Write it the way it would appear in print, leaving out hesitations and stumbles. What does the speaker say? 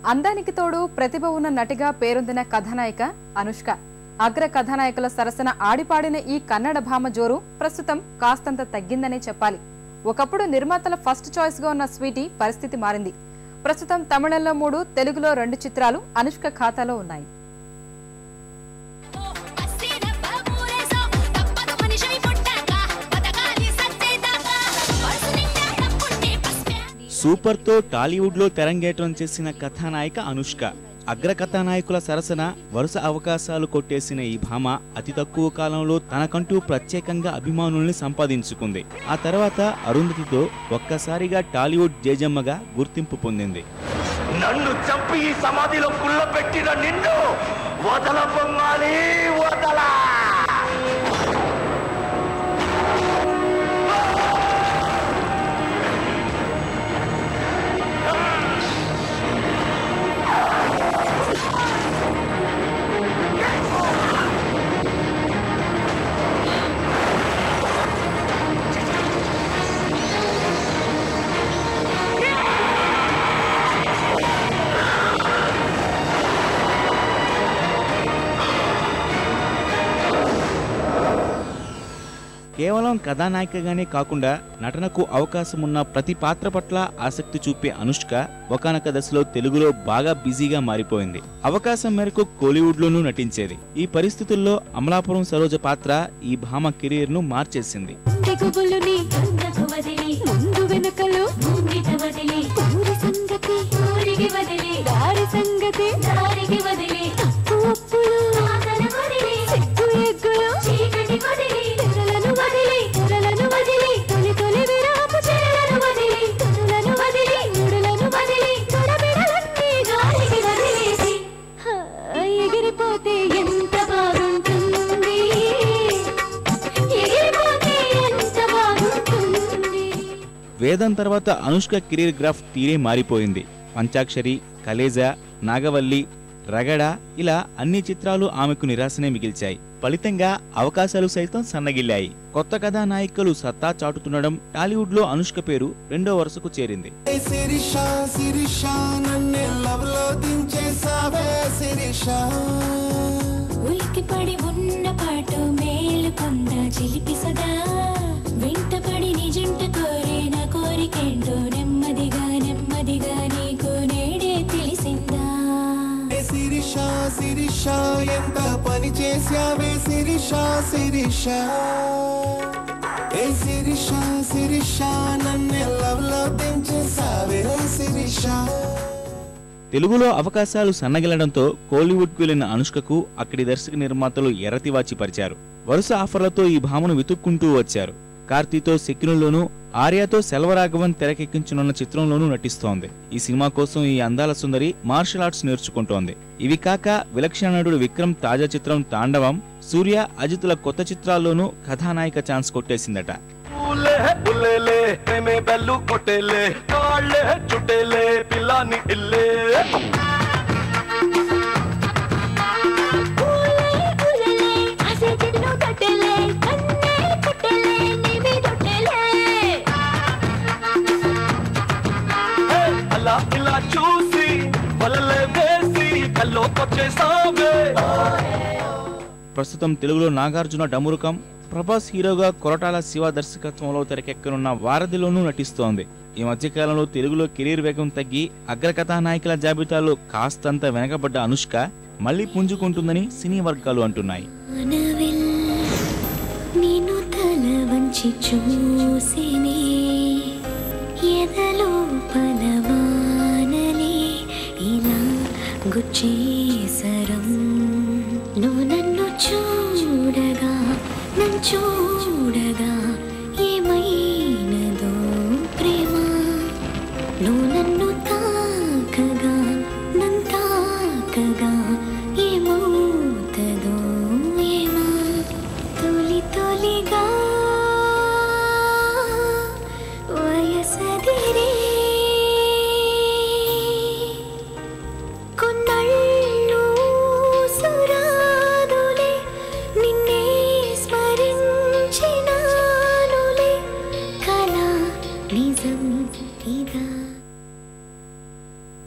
అందానికి తోడు ప్రతిభ ఉన్న నటిగా పేరొందిన కథానాయిక అనుష్క. అగ్ర కథానాయకుల సరసన ఆడిపాడిన ఈ కన్నడ భామ జోరు ప్రస్తుతం కాస్తంత తగ్గిందనే చెప్పాలి. ఒకప్పుడు నిర్మాతల ఫస్ట్ చాయిస్ గా ఉన్న స్వీటీ పరిస్థితి మారింది. ప్రస్తుతం తమిళంలో 3, తెలుగులో 2 చిత్రాలు అనుష్క ఖాతాలో ఉన్నాయి. సూపర్ తో టాలీవుడ్ లో తెరంగేట్రం చేసిన కథానాయిక అనుష్క. అగ్ర కథానాయకుల సరసన వరుస అవకాశాలు కొట్టేసిన ఈ భామ అతి తక్కువ కాలంలో తనకంటూ ప్రత్యేకంగా అభిమానుల్ని సంపాదించుకుంది. ఆ తర్వాత అరుంధతితో ఒక్కసారిగా టాలీవుడ్ జేజమ్మగా గుర్తింపు పొందింది. నన్ను చంపి ఈ సమాధిలో కుళ్ళపెట్టిన నిన్ను వదల పొంగాలి, వదల. కేవలం కథానాయికగానే కాకుండా నటనకు అవకాశం ఉన్న ప్రతి పాత్ర పట్ల ఆసక్తి చూపే అనుష్క ఒకానొక దశలో తెలుగులో బాగా బిజీగా మారిపోయింది. అవకాశం మేరకు కోలీవుడ్ లోనూ నటించేది. ఈ పరిస్థితుల్లో అమలాపురం సరోజ పాత్ర ఈ భామ కెరీర్ ను మార్చేసింది. వేదం తర్వాత అనుష్క కెరీర్ గ్రాఫ్ తీరే మారిపోయింది. పంచాక్షరి, కలేజా, నాగవల్లి, రగడ ఇలా అన్ని చిత్రాలు ఆమెకు నిరాశనే మిగిల్చాయి. ఫలితంగా అవకాశాలు సైతం సన్నగిల్లాయి. కొత్త కథానాయికలు సత్తా చాటుతుండడం టాలీవుడ్ లో అనుష్క పేరు 2వ వరుసకు చేరింది. శిరీష ఎంత పని చేసావే శిరీష, శిరీష ఏ శిరీష, శిరీష నన్ను లవ్లో దించేసావే శిరీష. తెలుగులో అవకాశాలు సన్నగిలడంతో కోలీవుడ్ కు వెళ్లిన అనుష్కకు అక్కడి దర్శక నిర్మాతలు ఎర్రతివాచి పరిచారు. వరుస ఆఫర్లతో ఈ భామను వెతుక్కుంటూ వచ్చారు. కార్తీతో శక్నుల్లోనూ, ఆర్యాతో సెల్వరాఘవన్ తెరకెక్కించనున్న చిత్రంలోనూ నటిస్తోంది. ఈ సినిమా కోసం ఈ అందాల సుందరి మార్షల్ ఆర్ట్స్ నేర్చుకుంటోంది. ఇవి కాక విలక్షణ నటుడు విక్రమ్ తాజా చిత్రం తాండవం, సూర్య, అజిత్ల కొత్త చిత్రాల్లోనూ కథానాయిక ఛాన్స్ కొట్టేసిందట. ప్రస్తుతం తెలుగులో నాగార్జున డమురుకం, ప్రభాస్ హీరోగా కొరటాల శివ దర్శకత్వంలో తెరకెక్కనున్న వారధిలోనూ నటిస్తోంది. ఈ మధ్యకాలంలో తెలుగులో కెరీర్ వేగం తగ్గి అగ్రకథానాయకుల జాబితాలో కాస్తంత వెనకబడ్డ అనుష్క మళ్లీ పుంజుకుంటుందని సినీ వర్గాలు అంటున్నాయి. నువ్వు నన్ను చూడగా